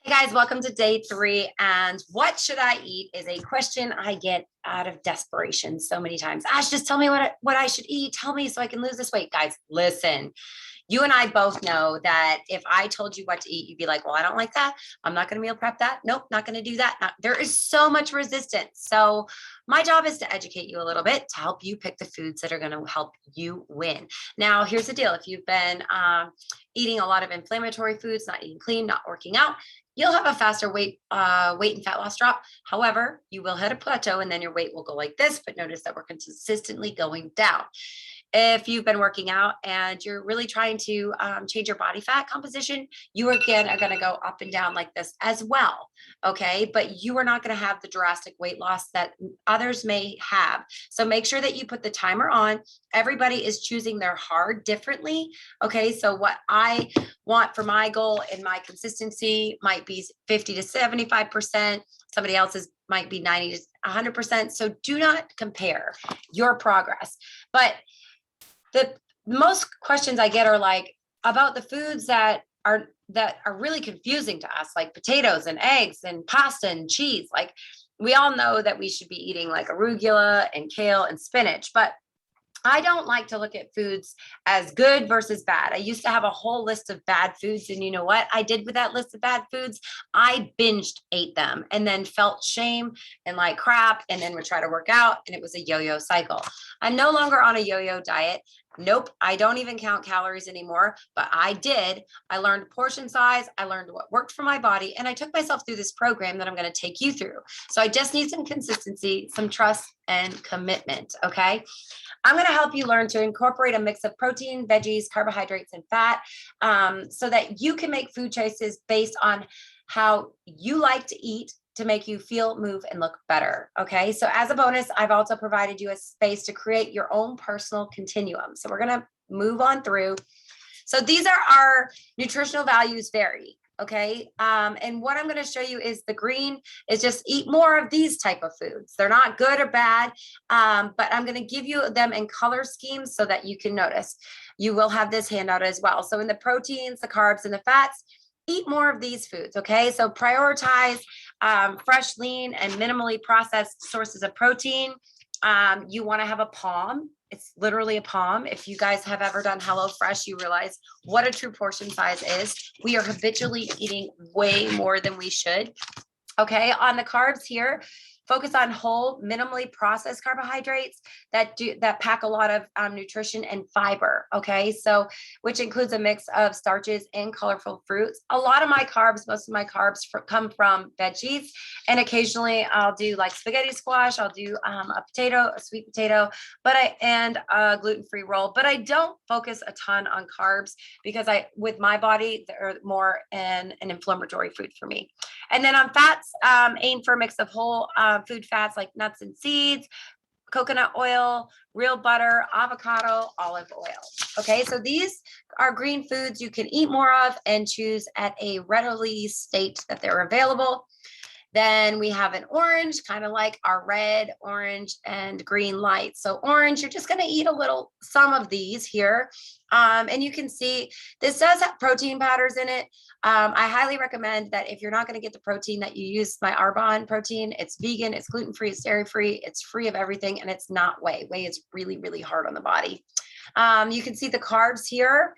Hey guys, welcome to day 3. And what should I eat is a question I get out of desperation so many times. Ash, just tell me what I should eat. Tell me so I can lose this weight. Guys, listen. You and I both know that if I told you what to eat, you'd be like, well, I don't like that. I'm not going to meal prep that. Nope, not going to do that. There is so much resistance. So my job is to educate you a little bit to help you pick the foods that are going to help you win. Now, here's the deal. If you've been eating a lot of inflammatory foods, not eating clean, not working out, you'll have a faster weight and fat loss drop. However, you will hit a plateau and then your weight will go like this, but notice that we're consistently going down. If you've been working out and you're really trying to change your body fat composition, you again are going to go up and down like this as well. Okay. But you are not going to have the drastic weight loss that others may have. So make sure that you put the timer on. Everybody is choosing their hard differently. Okay. So what I want for my goal and my consistency might be 50 to 75%. Somebody else's might be 90 to 100%. So do not compare your progress. But the most questions I get are like about the foods that are really confusing to us, like potatoes and eggs and pasta and cheese. Like we all know that we should be eating like arugula and kale and spinach, but I don't like to look at foods as good versus bad. I used to have a whole list of bad foods. And you know what I did with that list of bad foods? I binged ate them and then felt shame and like crap. And then would try to work out. And it was a yo-yo cycle. I'm no longer on a yo-yo diet. Nope. I don't even count calories anymore, but I did. I learned portion size. I learned what worked for my body. And I took myself through this program that I'm going to take you through. So I just need some consistency, some trust, and commitment. Okay. I'm going to help you learn to incorporate a mix of protein, veggies, carbohydrates, and fat so that you can make food choices based on how you like to eat to make you feel, move, and look better. Okay. So as a bonus, I've also provided you a space to create your own personal continuum. So we're going to move on through. So these are our nutritional values vary. Okay. And what I'm going to show you is the green is just eat more of these type of foods. They're not good or bad, but I'm going to give you them in color schemes so that you can notice. You will have this handout as well. So in the proteins, the carbs, and the fats, eat more of these foods. Okay. So prioritize fresh, lean, and minimally processed sources of protein. You want to have a palm. It's literally a palm. If you guys have ever done HelloFresh, you realize what a true portion size is. We are habitually eating way more than we should. Okay, on the carbs here, focus on whole, minimally processed carbohydrates that pack a lot of nutrition and fiber. Okay, so which includes a mix of starches and colorful fruits. A lot of my carbs, most of my carbs come from veggies, and occasionally I'll do like spaghetti squash. I'll do a potato, a sweet potato, and a gluten-free roll. But I don't focus a ton on carbs because with my body, they're more an inflammatory food for me. And then on fats, aim for a mix of whole food fats like nuts and seeds, coconut oil, real butter, avocado, olive oil. Okay, so these are green foods you can eat more of and choose at a readily state that they're available. Then we have an orange, kind of like our red, orange, and green light. So orange, you're just going to eat some of these here. And you can see this does have protein powders in it. I highly recommend that if you're not going to get the protein that you use my Arbonne protein, it's vegan, it's gluten-free, it's dairy-free, it's free of everything, and it's not whey. Whey is really, really hard on the body. You can see the carbs here.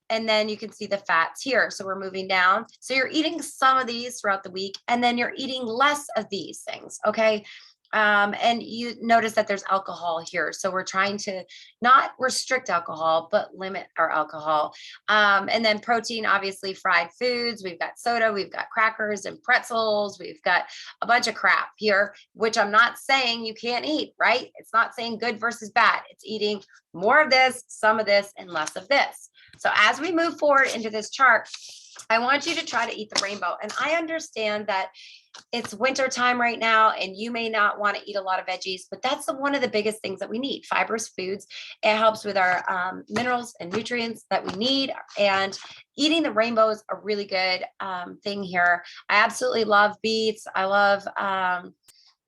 And then you can see the fats here. So we're moving down. So you're eating some of these throughout the week, and then you're eating less of these things. Okay. And you notice that there's alcohol here. So we're trying to not restrict alcohol, but limit our alcohol. And then protein, obviously fried foods. We've got soda, we've got crackers and pretzels. We've got a bunch of crap here, which I'm not saying you can't eat, right? It's not saying good versus bad. It's eating more of this, some of this, and less of this. So as we move forward into this chart, I want you to try to eat the rainbow. And I understand that it's winter time right now and you may not want to eat a lot of veggies, but that's one of the biggest things that we need, fibrous foods. It helps with our minerals and nutrients that we need. And eating the rainbow is a really good thing here. I absolutely love beets. I love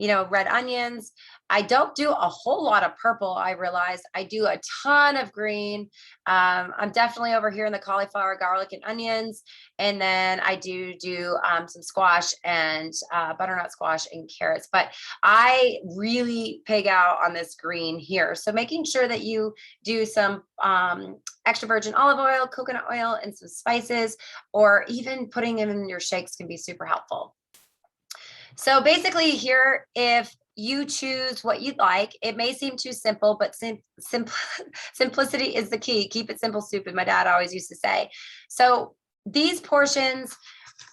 red onions. I don't do a whole lot of purple. I realize I do a ton of green. I'm definitely over here in the cauliflower, garlic, and onions. And then I do some squash and butternut squash and carrots. But I really pig out on this green here. So making sure that you do some extra virgin olive oil, coconut oil, and some spices, or even putting them in your shakes can be super helpful. So basically here, if you choose what you'd like, it may seem too simple, but simplicity is the key. Keep it simple, stupid. My dad always used to say. So these portions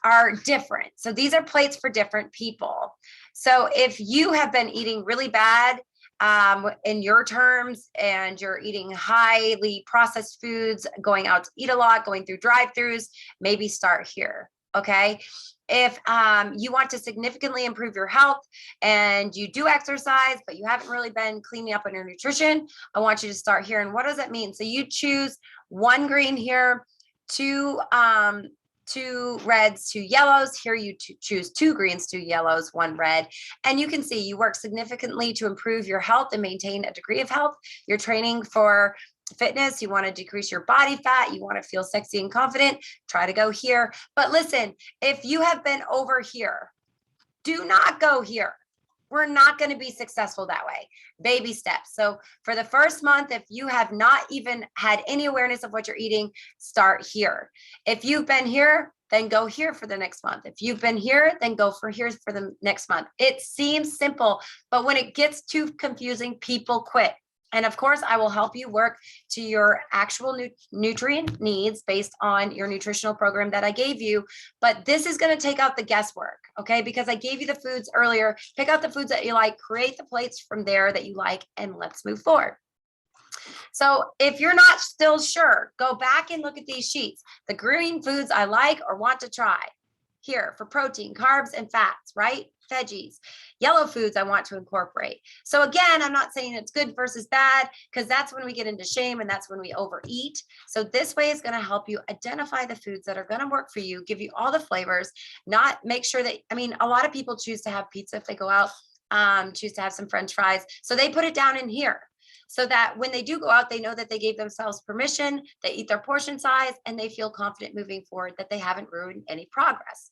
are different. So these are plates for different people. So if you have been eating really bad in your terms, and you're eating highly processed foods, going out to eat a lot, going through drive-throughs, maybe start here. Okay. If you want to significantly improve your health and you do exercise, but you haven't really been cleaning up on your nutrition, I want you to start here. And what does that mean? So you choose one green here, two reds, two yellows. Here you choose two greens, two yellows, one red. And you can see you work significantly to improve your health and maintain a degree of health. You're training for fitness, you want to decrease your body fat, you want to feel sexy and confident, try to go here. But listen, if you have been over here, do not go here. We're not going to be successful that way. Baby steps. So for the first month, if you have not even had any awareness of what you're eating, start here. If you've been here, then go here for the next month. If you've been here, then go for here for the next month. It seems simple, but when it gets too confusing, people quit. And of course, I will help you work to your actual nutrient needs based on your nutritional program that I gave you. But this is going to take out the guesswork, okay? Because I gave you the foods earlier. Pick out the foods that you like, create the plates from there that you like, and let's move forward. So if you're not still sure, go back and look at these sheets. The green foods I like or want to try. Here for protein, carbs, and fats, right? Veggies. Yellow foods I want to incorporate. So again, I'm not saying it's good versus bad, because that's when we get into shame and that's when we overeat. So this way is going to help you identify the foods that are going to work for you, give you all the flavors, not make sure that, a lot of people choose to have pizza if they go out, choose to have some French fries. So they put it down in here, so that when they do go out, they know that they gave themselves permission, they eat their portion size, and they feel confident moving forward that they haven't ruined any progress.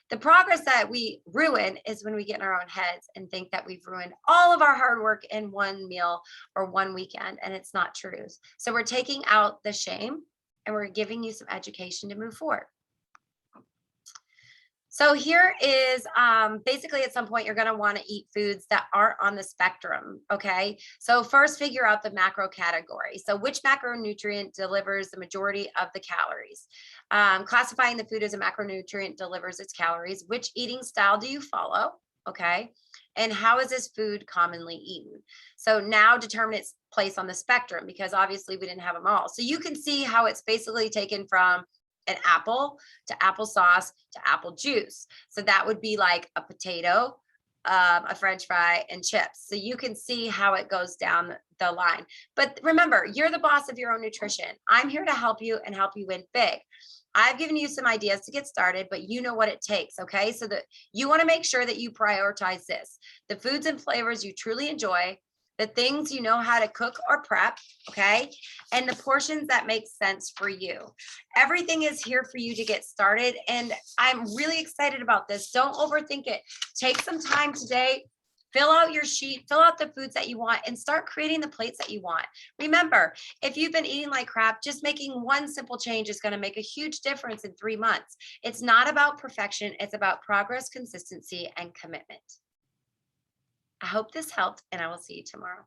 The progress that we ruin is when we get in our own heads and think that we've ruined all of our hard work in one meal or one weekend, and it's not true. So we're taking out the shame and we're giving you some education to move forward. So here is basically at some point you're going to want to eat foods that aren't on the spectrum. Okay. So first figure out the macro category. So which macronutrient delivers the majority of the calories? Classifying the food as a macronutrient delivers its calories. Which eating style do you follow? Okay. And how is this food commonly eaten? So now determine its place on the spectrum, because obviously we didn't have them all. So you can see how it's basically taken from an apple to applesauce to apple juice. So that would be like a potato, a French fry, and chips. So you can see how it goes down the line. But remember, you're the boss of your own nutrition. I'm here to help you and help you win big. I've given you some ideas to get started, but you know what it takes, okay? So that you want to make sure that you prioritize this: the foods and flavors you truly enjoy, the things you know how to cook or prep, okay? And the portions that make sense for you. Everything is here for you to get started. And I'm really excited about this. Don't overthink it. Take some time today, fill out your sheet, fill out the foods that you want, and start creating the plates that you want. Remember, if you've been eating like crap, just making one simple change is going to make a huge difference in 3 months. It's not about perfection. It's about progress, consistency, and commitment. I hope this helped, and I will see you tomorrow.